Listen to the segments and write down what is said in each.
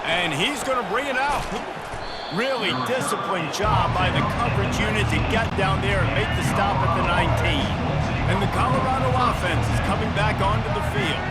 And he's going to bring it out. Really disciplined job by the coverage unit to get down there and make the stop at the 19. And the Colorado offense is coming back onto the field.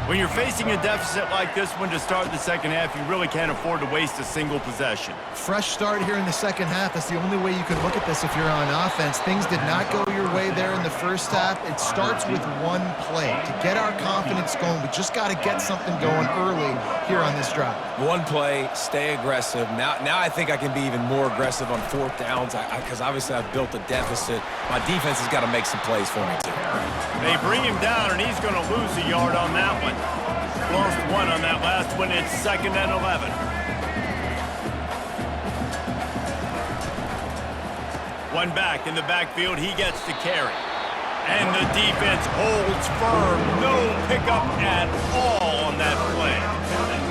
When you're facing a deficit like this one to start the second half, you really can't afford to waste a single possession. Fresh start here in the second half. That's the only way you can look at this if you're on offense. Things did not go your way there in the first half. It starts with one play. To get our confidence going, we just got to get something going early here on this drive. One play, stay aggressive. Now I think I can be even more aggressive on fourth downs because obviously I've built a deficit. My defense has got to make some plays for me too. They bring him down, and he's going to lose a yard on that one. Lost one on that last one. It's 2nd and 11. One back in the backfield. He gets to carry. And the defense holds firm. No pickup at all on that play.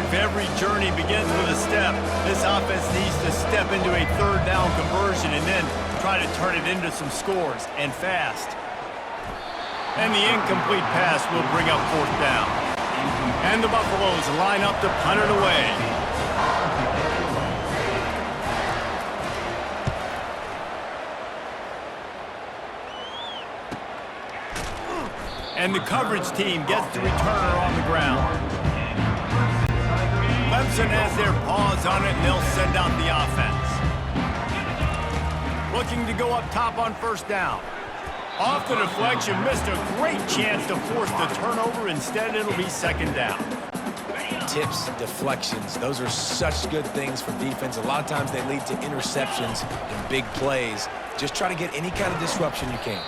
If every journey begins with a step, this offense needs to step into a third down conversion and then try to turn it into some scores, and fast. And the incomplete pass will bring up 4th down. And the Buffaloes line up to punt it away. And the coverage team gets the returner on the ground. Clemson has their paws on it, and they'll send out the offense. Looking to go up top on 1st down. Off the deflection, missed a great chance to force the turnover. Instead, it'll be 2nd down. Tips, deflections, those are such good things for defense. A lot of times they lead to interceptions and big plays. Just try to get any kind of disruption you can.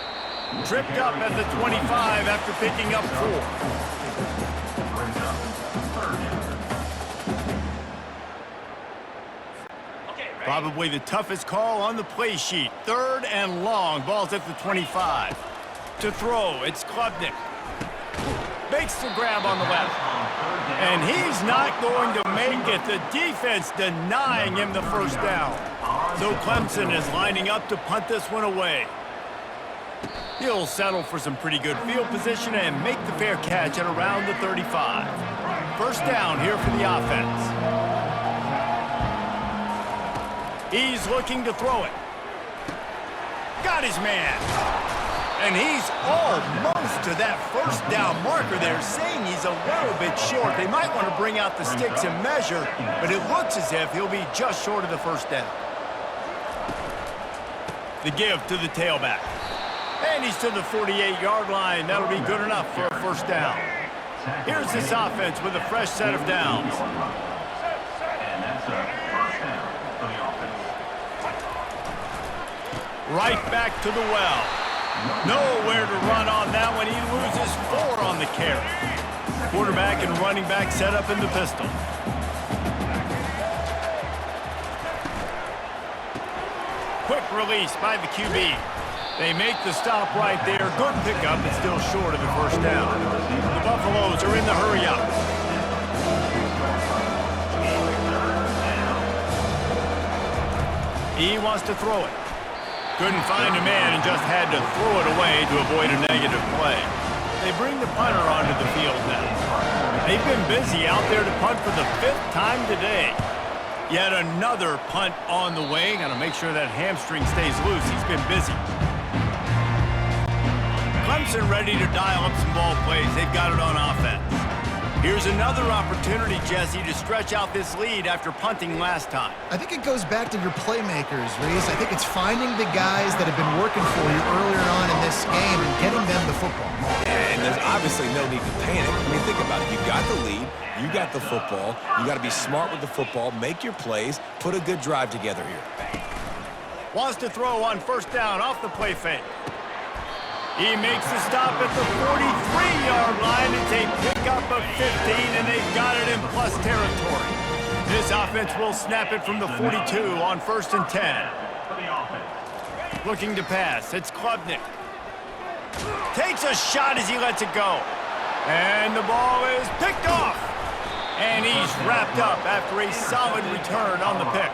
Tripped up at the 25 after picking up 4. Probably the toughest call on the play sheet. 3rd and long. Ball's at the 25. To throw, it's Klubnik. Makes the grab on the left. And he's not going to make it. The defense denying him the 1st down. So Clemson is lining up to punt this one away. He'll settle for some pretty good field position and make the fair catch at around the 35. 1st down here for the offense. He's looking to throw it. Got his man. And he's almost to that 1st down marker there, saying he's a little bit short. They might want to bring out the sticks and measure, but it looks as if he'll be just short of the 1st down. The give to the tailback. And he's to the 48-yard line. That'll be good enough for a 1st down. Here's this offense with a fresh set of downs. Right back to the well. Nowhere to run on that one. He loses 4 on the carry. Quarterback and running back set up in the pistol. Quick release by the QB. They make the stop right there. Good pickup, but still short of the 1st down. The Buffaloes are in the hurry-up. He wants to throw it. Couldn't find a man and just had to throw it away to avoid a negative play. They bring the punter onto the field now. They've been busy out there to punt for the 5th time today. Yet another punt on the way. Got to make sure that hamstring stays loose. He's been busy. Clemson ready to dial up some ball plays. They've got it on offense. Here's another opportunity, Jesse, to stretch out this lead after punting last time. I think it goes back to your playmakers, Reese. I think it's finding the guys that have been working for you earlier on in this game and getting them the football. And there's obviously no need to panic. I mean, think about it. You got the lead. You got the football. You got to be smart with the football. Make your plays. Put a good drive together here. Wants to throw on 1st down off the play fake. He makes the stop at the 43-yard line. It's a pickup of 15, and they've got it in plus territory. This offense will snap it from the 42 on 1st and 10. Looking to pass. It's Klubnik. Takes a shot as he lets it go. And the ball is picked off. And he's wrapped up after a solid return on the pick.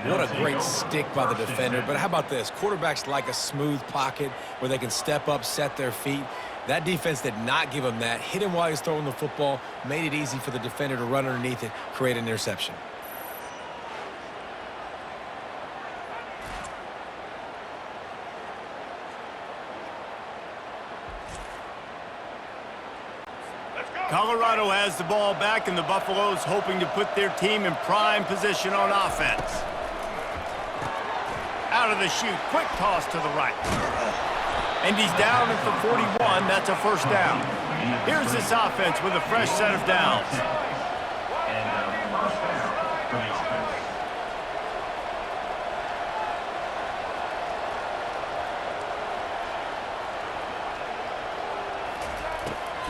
What a great stick by the defender. But how about this? Quarterbacks like a smooth pocket where they can step up, set their feet. That defense did not give him that. Hit him while he was throwing the football, made it easy for the defender to run underneath it, create an interception. Colorado has the ball back, and the Buffaloes hoping to put their team in prime position on offense. Out of the chute, quick toss to the right. And he's down at the 41. That's a first down. Here's this offense with a fresh set of downs.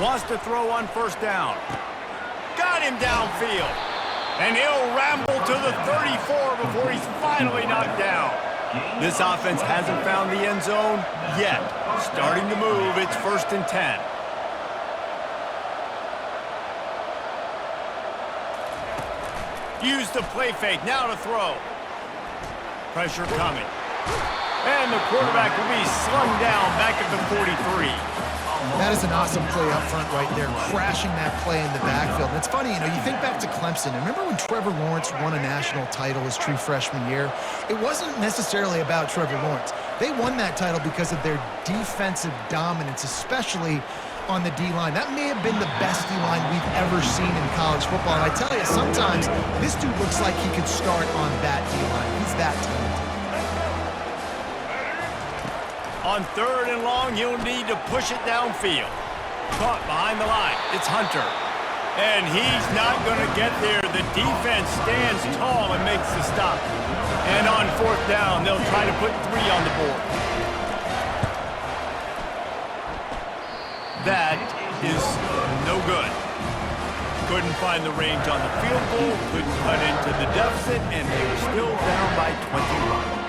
Wants to throw on first down. Got him downfield. And he'll ramble to the 34 before he's finally knocked down. This offense hasn't found the end zone yet. Starting to move, it's 1st and 10. Use the play fake, now to throw. Pressure coming. And the quarterback will be slung down back at the 43. That is an awesome play up front right there, crashing that play in the backfield. And it's funny, you know, you think back to Clemson. Remember when Trevor Lawrence won a national title his true freshman year? It wasn't necessarily about Trevor Lawrence. They won that title because of their defensive dominance, especially on the D-line. That may have been the best D-line we've ever seen in college football. And I tell you, sometimes this dude looks like he could start on that D-line. He's that talented. On 3rd and long, he'll need to push it downfield. Caught behind the line. It's Hunter. And he's not going to get there. The defense stands tall and makes the stop. And on 4th down, they'll try to put 3 on the board. That is no good. Couldn't find the range on the field goal, couldn't cut into the deficit, and they were still down by 21.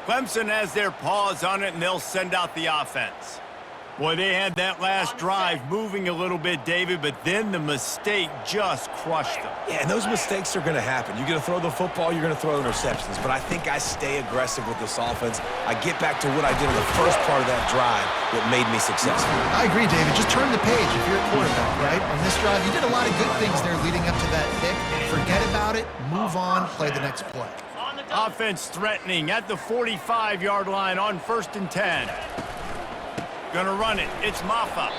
Clemson has their paws on it, and they'll send out the offense. Boy, they had that last drive moving a little bit, David, but then the mistake just crushed them. Yeah, and those mistakes are going to happen. You're going to throw the football, you're going to throw interceptions. But I think I stay aggressive with this offense. I get back to what I did in the first part of that drive that made me successful. I agree, David. Just turn the page if you're a quarterback, right? On this drive, you did a lot of good things there leading up to that pick. Forget about it, move on, play the next play. Offense threatening at the 45-yard line on 1st and 10. Gonna run it. It's Maffa.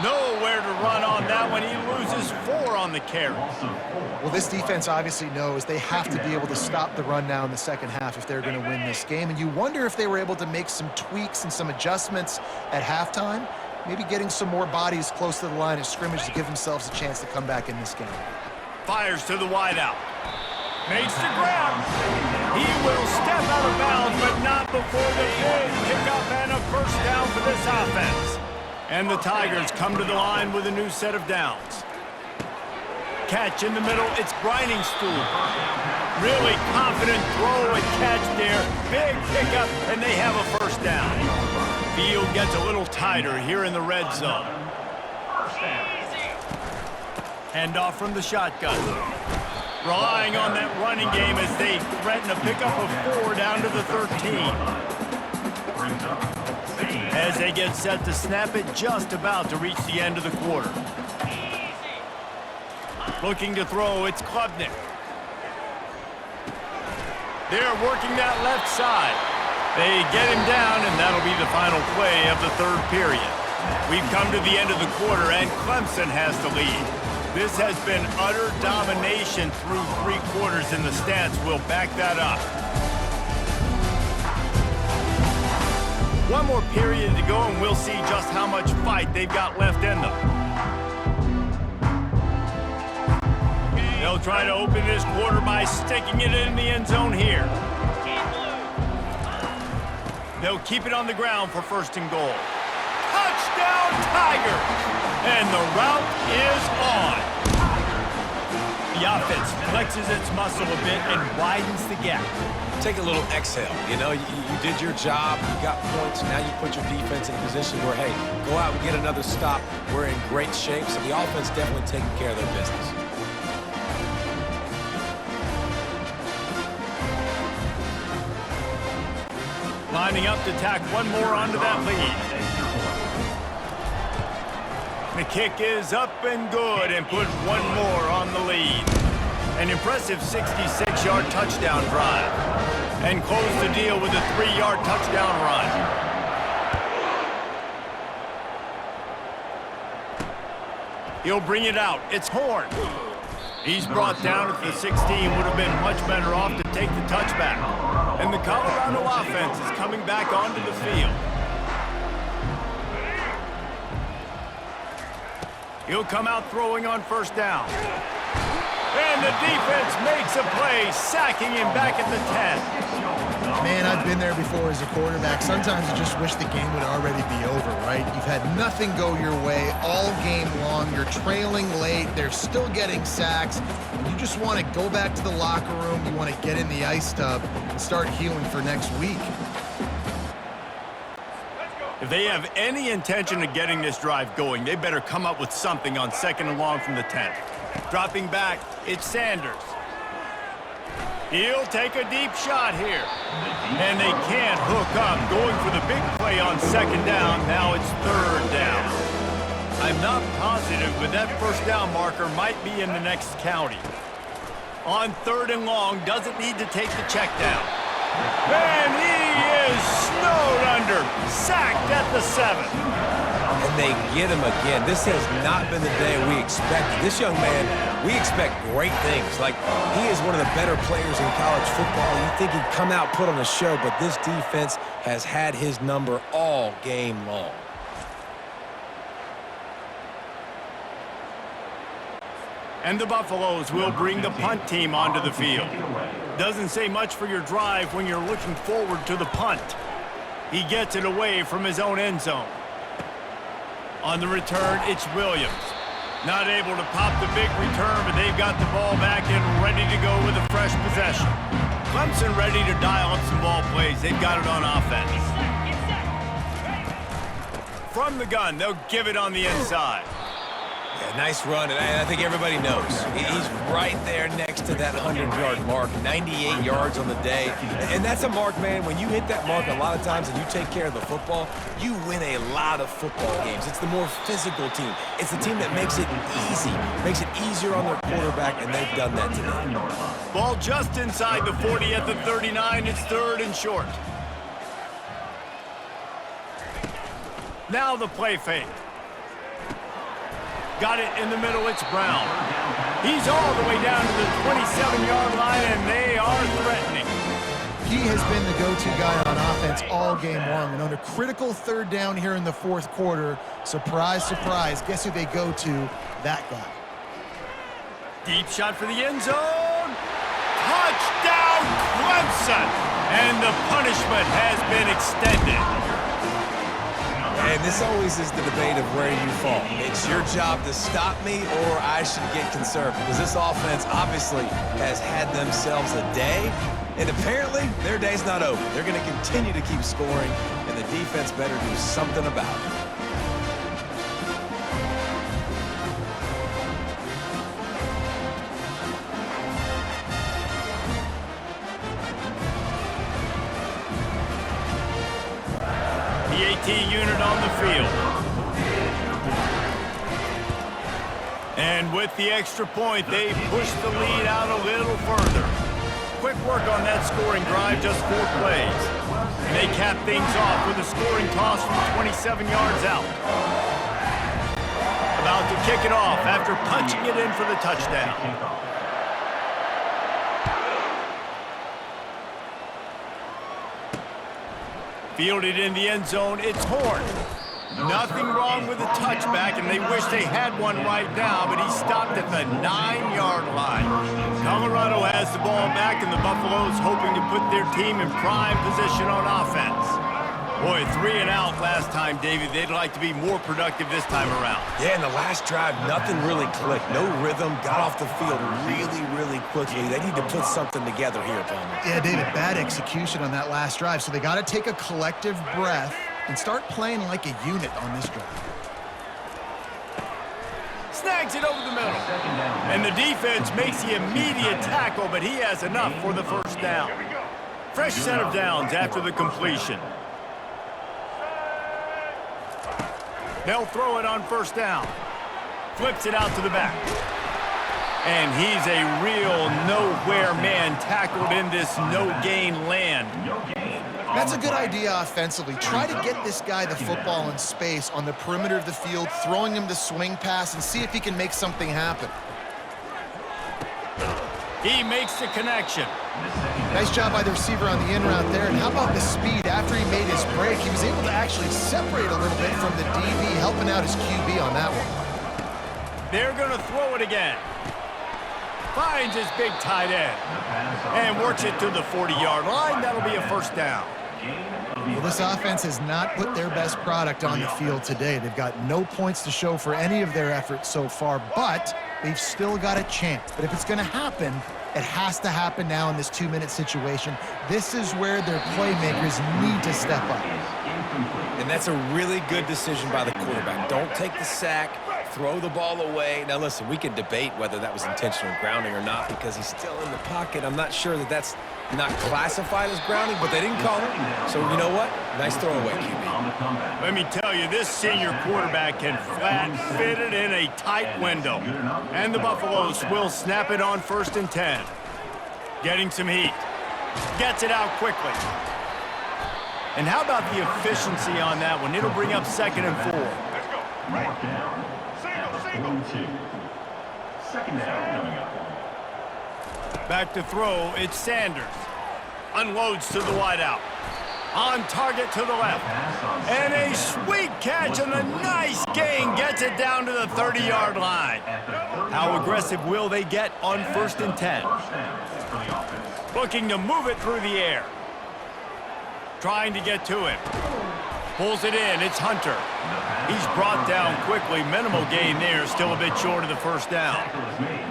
Nowhere to run on that one. He loses 4 on the carry. Well, this defense obviously knows they have to be able to stop the run now in the second half if they're going to win this game. And you wonder if they were able to make some tweaks and some adjustments at halftime, maybe getting some more bodies close to the line of scrimmage to give themselves a chance to come back in this game. Fires to the wideout. Makes the grab. He will step out of bounds, but not before the big pickup and a first down for this offense. And the Tigers come to the line with a new set of downs. Catch in the middle, it's Briningstool. Really confident throw and catch there. Big pickup, and they have a first down. Field gets a little tighter here in the red zone. Handoff from the shotgun. Relying on that running game as they threaten a pickup of 4 down to the 13. As they get set to snap it, just about to reach the end of the quarter. Looking to throw, it's Klubnik. They're working that left side. They get him down, and that'll be the final play of the 3rd period. We've come to the end of the quarter, and Clemson has the lead. This has been utter domination through 3 quarters, and the stats will back that up. One more period to go, and we'll see just how much fight they've got left in them. They'll try to open this quarter by sticking it in the end zone here. They'll keep it on the ground for 1st and goal. Touchdown, Tigers! And the route is on. The offense flexes its muscle a bit and widens the gap. take a little exhale. You know, you did your job, you got points, now you put your defense in a position where, hey, go out and get another stop. We're in great shape, so the offense definitely taking care of their business. Lining up to tack one more onto that lead. The kick is up and good and put one more on the lead. An impressive 66-yard touchdown drive. And close the deal with a 3-yard touchdown run. He'll bring it out. It's Horn. He's brought down at the 16. Would have been much better off to take the touchback. And the Colorado offense is coming back onto the field. He'll come out throwing on first down. And the defense makes a play, sacking him back at the 10. Man, I've been there before as a quarterback. Sometimes you just wish the game would already be over, right? You've had nothing go your way all game long. You're trailing late. They're still getting sacks. And you just want to go back to the locker room. You want to get in the ice tub and start healing for next week. If they have any intention of getting this drive going, they better come up with something on 2nd and long from the 10. Dropping back, it's Sanders. He'll take a deep shot here. And they can't hook up. Going for the big play on 2nd down. Now it's 3rd down. I'm not positive, but that first down marker might be in the next county. On 3rd and long, doesn't need to take the check down. And he is snowed under. Sacked at the 7. And they get him again. This has not been the day we expected. This young man, we expect great things. Like, he is one of the better players in college football. You think he'd come out, put on a show, but this defense has had his number all game long. And the Buffaloes will bring the punt team onto the field. Doesn't say much for your drive when you're looking forward to the punt. He gets it away from his own end zone. On the return, it's Williams. Not able to pop the big return, but they've got the ball back and ready to go with a fresh possession. Clemson ready to dial up some ball plays. They've got it on offense. From the gun, they'll give it on the inside. Yeah, nice run, and I think everybody knows. He's right there next to that 100-yard mark, 98 yards on the day. And that's a mark, man, when you hit that mark a lot of times and you take care of the football, you win a lot of football games. It's the more physical team. It's the team that makes it easy, makes it easier on their quarterback, and they've done that today. Ball just inside the 40 at the 39. It's 3rd and short. Now the play fake. Got it in the middle, it's Brown. He's all the way down to the 27-yard line, and they are threatening. He has been the go-to guy on offense all game long. And on a critical 3rd down here in the 4th quarter, surprise, surprise, guess who they go to? That guy. Deep shot for the end zone. Touchdown, Clemson! And the punishment has been extended. And this always is the debate of where you fall. It's your job to stop me, or I should get conservative. Because this offense obviously has had themselves a day, and apparently their day's not over. They're going to continue to keep scoring, and the defense better do something about it. The AT unit on the field. And with the extra point, they push the lead out a little further. Quick work on that scoring drive, just 4 plays. And they cap things off with a scoring toss from 27 yards out. About to kick it off after punching it in for the touchdown. Fielded in the end zone, it's Horn. Nothing wrong with the touchback, and they wish they had one right now, but he stopped at the 9-yard line. Colorado has the ball back, and the Buffaloes hoping to put their team in prime position on offense. Boy, 3 and out last time, David. They'd like to be more productive this time around. Yeah, in the last drive, nothing really clicked. No rhythm, got off the field really quickly. They need to put something together here, Palmer. Yeah, David, bad execution on that last drive. So they got to take a collective breath and start playing like a unit on this drive. Snags it over the middle. And the defense makes the immediate tackle, but he has enough for the first down. Fresh set of downs after the completion. They'll throw it on first down. Flips it out to the back. And he's a real nowhere man tackled in this no-gain land. That's a good idea offensively. Try to get this guy the football in space on the perimeter of the field, throwing him the swing pass, and see if he can make something happen. He makes the connection. Nice job by the receiver on the in route there. And how about the speed? After he made his break, he was able to actually separate a little bit from the DB, helping out his QB on that one. They're going to throw it again. Finds his big tight end. And works it to the 40-yard line. That'll be a first down. Well, this offense has not put their best product on the field today. They've got no points to show for any of their efforts so far, but they've still got a chance. But if it's going to happen, it has to happen now in this 2-minute situation. This is where their playmakers need to step up. And that's a really good decision by the quarterback. Don't take the sack, throw the ball away. Now, listen, we can debate whether that was intentional grounding or not because he's still in the pocket. I'm not sure that that's not classified as grounding, but they didn't call it. So, you know what? Nice throwaway, QB. Let me tell you, this senior quarterback can flat fit it in a tight window. And the Buffaloes will snap it on 1st and 10. Getting some heat. Gets it out quickly. And how about the efficiency on that one? It'll bring up 2nd and 4. Let's go. Right down. Single. 2nd down coming up. Back to throw, it's Sanders. Unloads to the wideout. On target to the left. And a sweet catch and a nice gain gets it down to the 30-yard line. How aggressive will they get on 1st and 10? Looking to move it through the air. Trying to get to him. Pulls it in, it's Hunter. He's brought down quickly. Minimal gain there, still a bit short of the first down.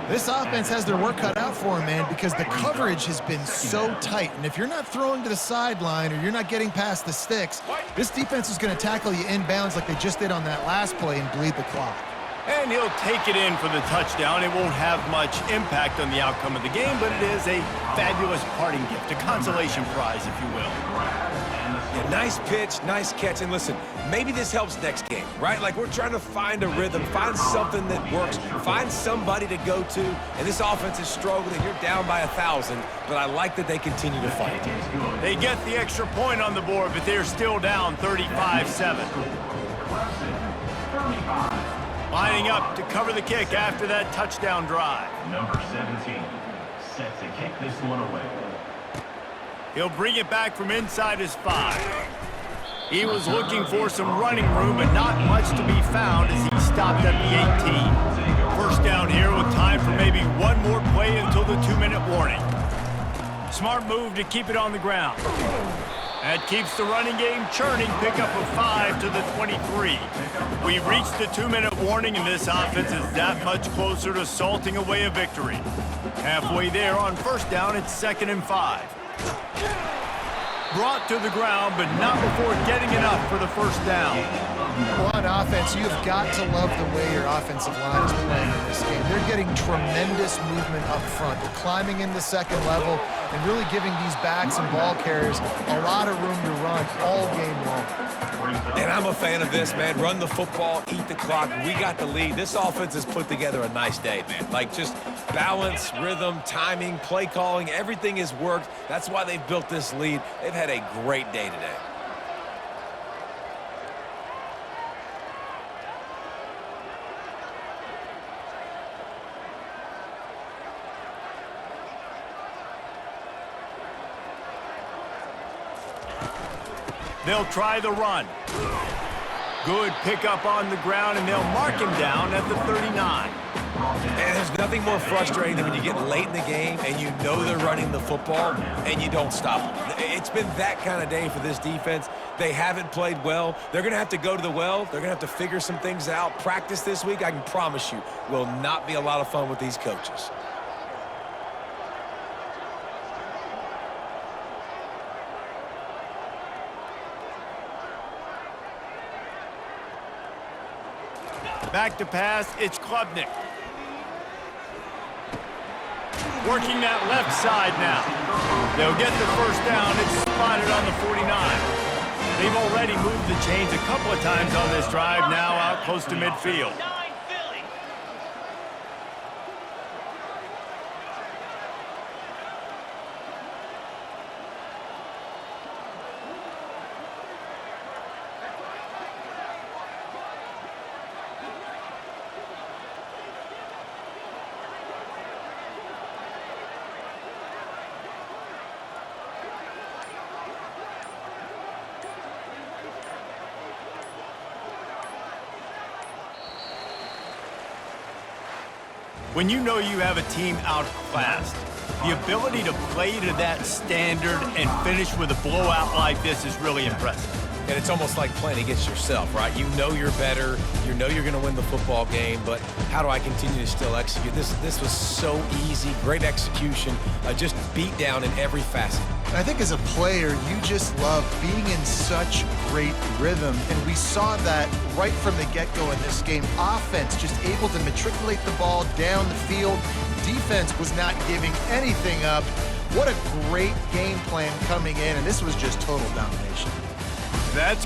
This offense has their work cut out for them, man, because the coverage has been so tight. And if you're not throwing to the sideline or you're not getting past the sticks, this defense is going to tackle you inbounds like they just did on that last play and bleed the clock. And he'll take it in for the touchdown. It won't have much impact on the outcome of the game, but it is a fabulous parting gift, a consolation prize, if you will. Yeah, nice pitch, nice catch. And listen, maybe this helps next game, right? Like we're trying to find a rhythm, find something that works, find somebody to go to. And this offense is struggling. You're down by 1,000, but I like that they continue to fight. They get the extra point on the board, but they're still down 35-7. Lining up to cover the kick after that touchdown drive. Number 17 set to kick this one away. He'll bring it back from inside his 5. He was looking for some running room, but not much to be found as he stopped at the 18. First down here with time for maybe one more play until the 2-minute warning. Smart move to keep it on the ground. That keeps the running game churning. Pickup of 5 to the 23. We reached the 2-minute warning, and this offense is that much closer to salting away a victory. Halfway there on first down, it's 2nd and 5. Brought to the ground, but not before getting enough for the first down. Well, on offense, you've got to love the way your offensive line is playing in this game. They're getting tremendous movement up front. They're climbing in the second level and really giving these backs and ball carriers a lot of room to run all game long. And I'm a fan of this, man. Run the football, eat the clock. We got the lead. This offense has put together a nice day, man. Like just balance, rhythm, timing, play calling, everything has worked. That's why they've built this lead. They've had a great day today. They'll try the run. Good pickup on the ground, and they'll mark him down at the 39. And there's nothing more frustrating than when you get late in the game and you know they're running the football and you don't stop them. It's been that kind of day for this defense. They haven't played well. They're going to have to go to the well. They're going to have to figure some things out. Practice this week, I can promise you, will not be a lot of fun with these coaches. Back to pass, it's Klubnik. Working that left side now. They'll get the first down. It's spotted on the 49. They've already moved the chains a couple of times on this drive, now out close to midfield. When you know you have a team outclassed, the ability to play to that standard and finish with a blowout like this is really impressive. And it's almost like playing against yourself, right? You know you're better. You know you're going to win the football game, but how do I continue to still execute? This was so easy, great execution, just beat down in every facet. I think as a player, you just love being in such great rhythm, and we saw that right from the get-go in this game. Offense just able to matriculate the ball down the field. Defense was not giving anything up. What a great game plan coming in, and this was just total domination. That's